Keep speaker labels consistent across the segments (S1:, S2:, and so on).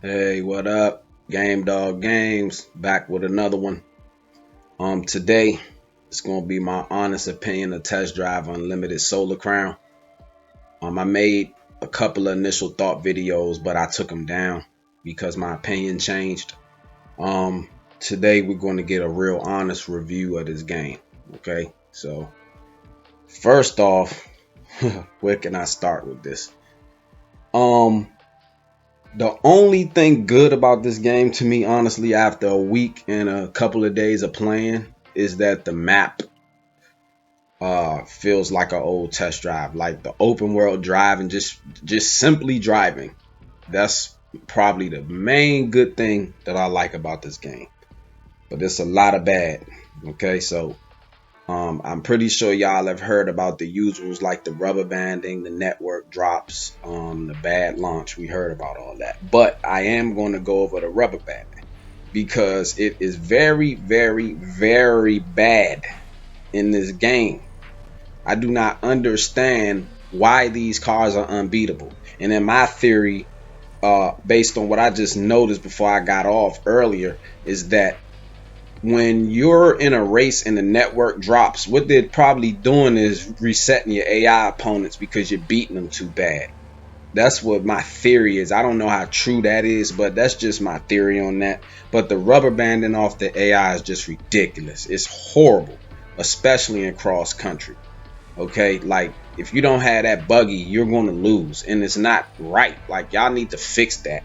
S1: Hey, what up? Game Dog Games back with another one. Today it's gonna be my honest opinion of Test Drive Unlimited Solar Crown. I made a couple of initial thought videos, but I took them down because my opinion changed. Today we're going to get a real honest review of this game. Okay, so first off, where can I start with this? The only thing good about this game to me, honestly, after a week and a couple of days of playing, is that the map feels like an old Test Drive, like the open world driving, just simply driving. That's probably the main good thing that I like about this game. But there's a lot of bad. Okay, so I'm pretty sure y'all have heard about the usuals like the rubber banding, the network drops, the bad launch. We heard about all that. But I am going to go over the rubber banding because it is very, very, very bad in this game. I do not understand why these cars are unbeatable. And in my theory, based on what I just noticed before I got off earlier, is that when you're in a race and the network drops, what they're probably doing is resetting your AI opponents because you're beating them too bad. That's what my theory is. I don't know how true that is, but that's just my theory on that. But the rubber banding off the AI is just ridiculous. It's horrible, especially in cross country. Okay, like if you don't have that buggy, you're going to lose, and it's not right. Like y'all need to fix that.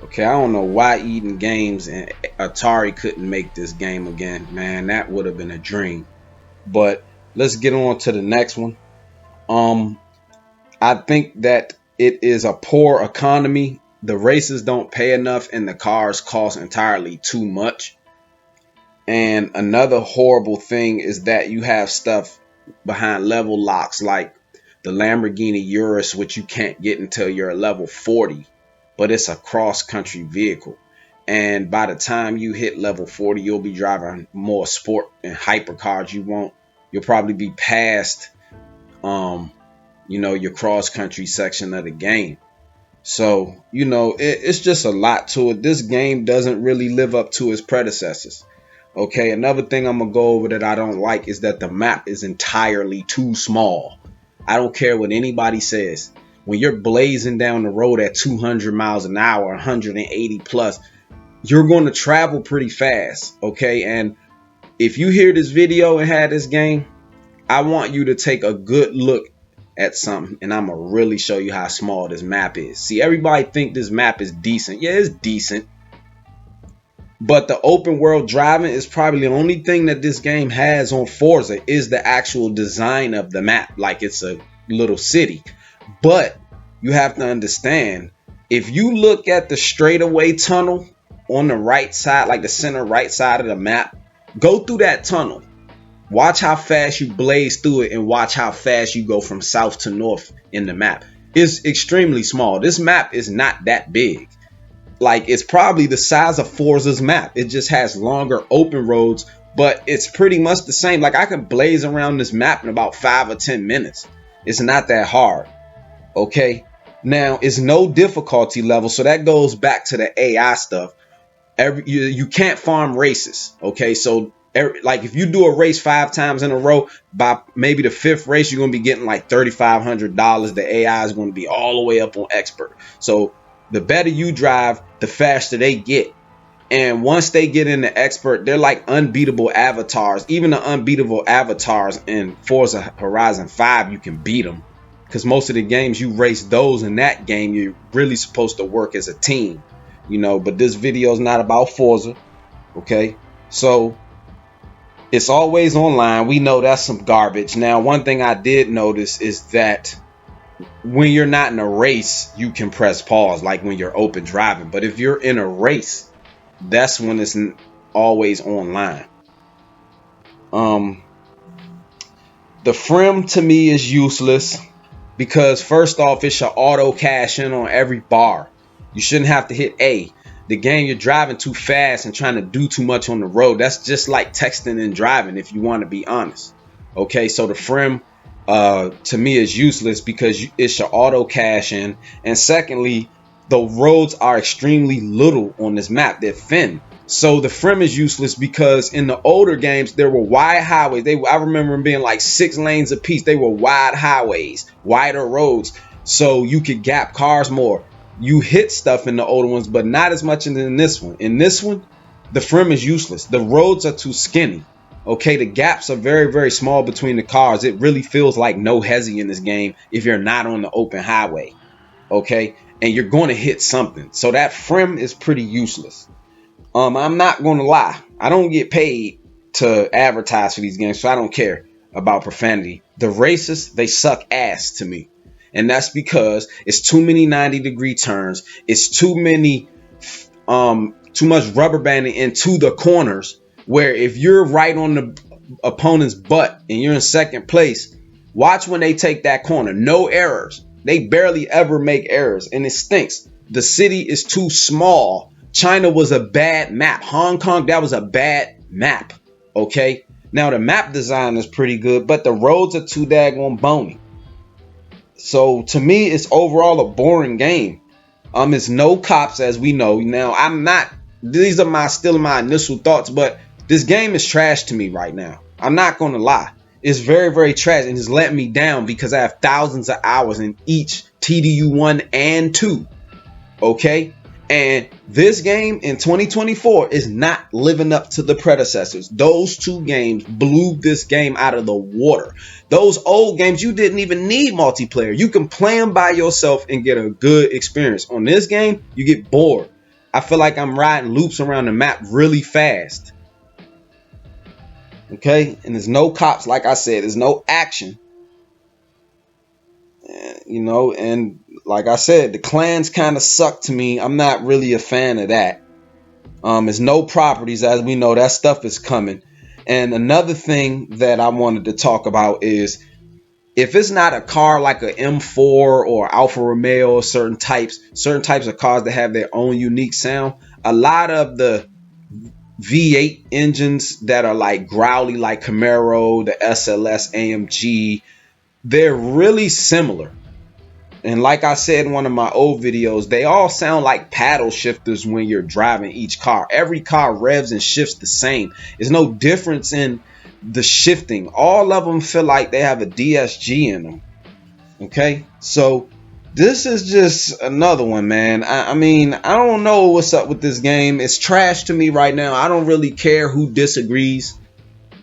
S1: Okay, I don't know why Eden Games and Atari couldn't make this game again, man. That would have been a dream. But let's get on to the next one. I think that it is a poor economy. The races don't pay enough and the cars cost entirely too much. And another horrible thing is that you have stuff behind level locks like the Lamborghini Urus, which you can't get until you're level 40. But it's a cross-country vehicle. And by the time you hit level 40, you'll be driving more sport and hypercars you want. You'll probably be past, your cross-country section of the game. So, it's just a lot to it. This game doesn't really live up to its predecessors. Okay, another thing I'm going to go over that I don't like is that the map is entirely too small. I don't care what anybody says. When you're blazing down the road at 200 miles an hour, 180 plus, you're going to travel pretty fast. Okay. And if you hear this video and had this game, I want you to take a good look at something. And I'm going to really show you how small this map is. See, everybody think this map is decent. Yeah, it's decent. But the open world driving is probably the only thing that this game has on Forza is the actual design of the map. Like it's a little city. But you have to understand, if you look at the straightaway tunnel on the right side, like the center right side of the map, go through that tunnel. Watch how fast you blaze through it and watch how fast you go from south to north in the map. It's extremely small. This map is not that big. Like it's probably the size of Forza's map. It just has longer open roads, but it's pretty much the same. Like I could blaze around this map in about 5 or 10 minutes. It's not that hard. Okay, now it's no difficulty level, so that goes back to the AI stuff. You can't farm races. Okay, so like if you do a race 5 times in a row, by maybe the 5th race you're gonna be getting like $3,500. The AI is going to be all the way up on expert. So the better you drive, the faster they get. And once they get into expert, they're like unbeatable avatars. Even the unbeatable avatars in Forza Horizon 5, you can beat them. Because most of the games you race those in that game, you're really supposed to work as a team, but this video is not about Forza. Okay, so it's always online. We know that's some garbage. Now, one thing I did notice is that when you're not in a race, you can press pause like when you're open driving. But if you're in a race, that's when it's always online. The Frem to me is useless. Because first off, it should auto cash in on every bar. You shouldn't have to hit A. The game, you're driving too fast and trying to do too much on the road. That's just like texting and driving, if you want to be honest. Okay, so the Frem to me is useless because it should auto cash in. And secondly, the roads are extremely little on this map. They're thin. So the Frim is useless because in the older games, there were wide highways. I remember them being like 6 lanes apiece. They were wide highways, wider roads. So you could gap cars more. You hit stuff in the older ones, but not as much in this one. In this one, the Frim is useless. The roads are too skinny. Okay, the gaps are very, very small between the cars. It really feels like no hezzy in this game if you're not on the open highway. Okay, and you're going to hit something. So that Frim is pretty useless. I'm not going to lie. I don't get paid to advertise for these games, so I don't care about profanity. The races, they suck ass to me. And that's because it's too many 90-degree turns. It's too much rubber banding into the corners, where if you're right on the opponent's butt and you're in second place, watch when they take that corner. No errors. They barely ever make errors, and it stinks. The city is too small. China was a bad map. Hong Kong, that was a bad map. Okay? Now, the map design is pretty good, but the roads are too daggone bony. So, to me, it's overall a boring game. It's no cops, as we know. Now, these are still my initial thoughts, but this game is trash to me right now. I'm not going to lie. It's very, very trash, and it's letting me down because I have thousands of hours in each TDU 1 and 2. Okay? And this game in 2024 is not living up to the predecessors. Those 2 games blew this game out of the water. Those old games, you didn't even need multiplayer. You can play them by yourself and get a good experience. On this game, you get bored. I feel like I'm riding loops around the map really fast. Okay? And there's no cops, like I said. There's no action. You know, and like I said, the clans kind of suck to me. I'm not really a fan of that. There's no properties, as we know. That stuff is coming. And another thing that I wanted to talk about is if it's not a car like an M4 or Alfa Romeo or certain types of cars that have their own unique sound, a lot of the V8 engines that are like growly, like Camaro, the SLS, AMG, they're really similar. And like I said in one of my old videos, they all sound like paddle shifters when you're driving each car. Every car revs and shifts the same. There's no difference in the shifting. All of them feel like they have a DSG in them. Okay, so this is just another one, man. I mean, I don't know what's up with this game. It's trash to me right now. I don't really care who disagrees.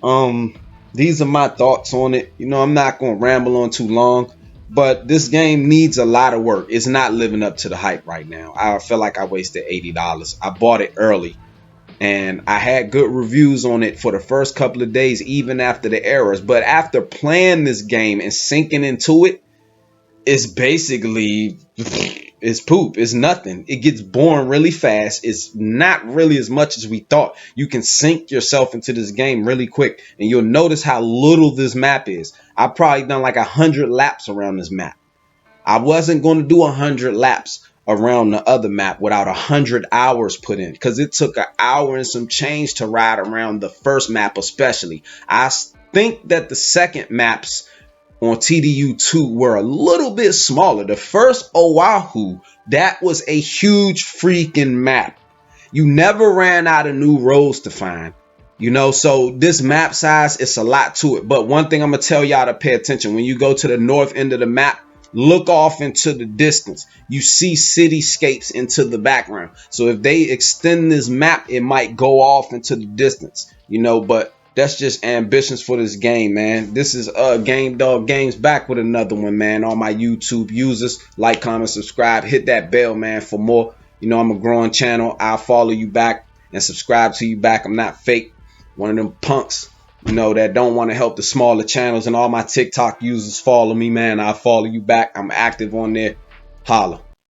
S1: These are my thoughts on it. You know, I'm not going to ramble on too long, but this game needs a lot of work. It's not living up to the hype right now. I feel like I wasted $80. I bought it early, and I had good reviews on it for the first couple of days, even after the errors. But after playing this game and sinking into it, it's basically, it's poop. It's nothing. It gets boring really fast. It's not really as much as we thought. You can sink yourself into this game really quick, and you'll notice how little this map is. I've probably done like 100 laps around this map. I wasn't going to do 100 laps around the other map without 100 hours put in, because it took an hour and some change to ride around the first map especially. I think that the second maps on TDU 2 were a little bit smaller. The first Oahu, that was a huge freaking map. You never ran out of new roads to find. You know, so this map size, it's a lot to it. But one thing I'm going to tell y'all to pay attention. When you go to the north end of the map, look off into the distance. You see cityscapes into the background. So if they extend this map, it might go off into the distance. You know, but that's just ambitions for this game, man. This is Game Dog Games back with another one, man. All my YouTube users, like, comment, subscribe. Hit that bell, man, for more. You know, I'm a growing channel. I'll follow you back and subscribe to you back. I'm not fake. One of them punks, you know, that don't want to help the smaller channels. And all my TikTok users follow me, man. I'll follow you back. I'm active on there. Holla.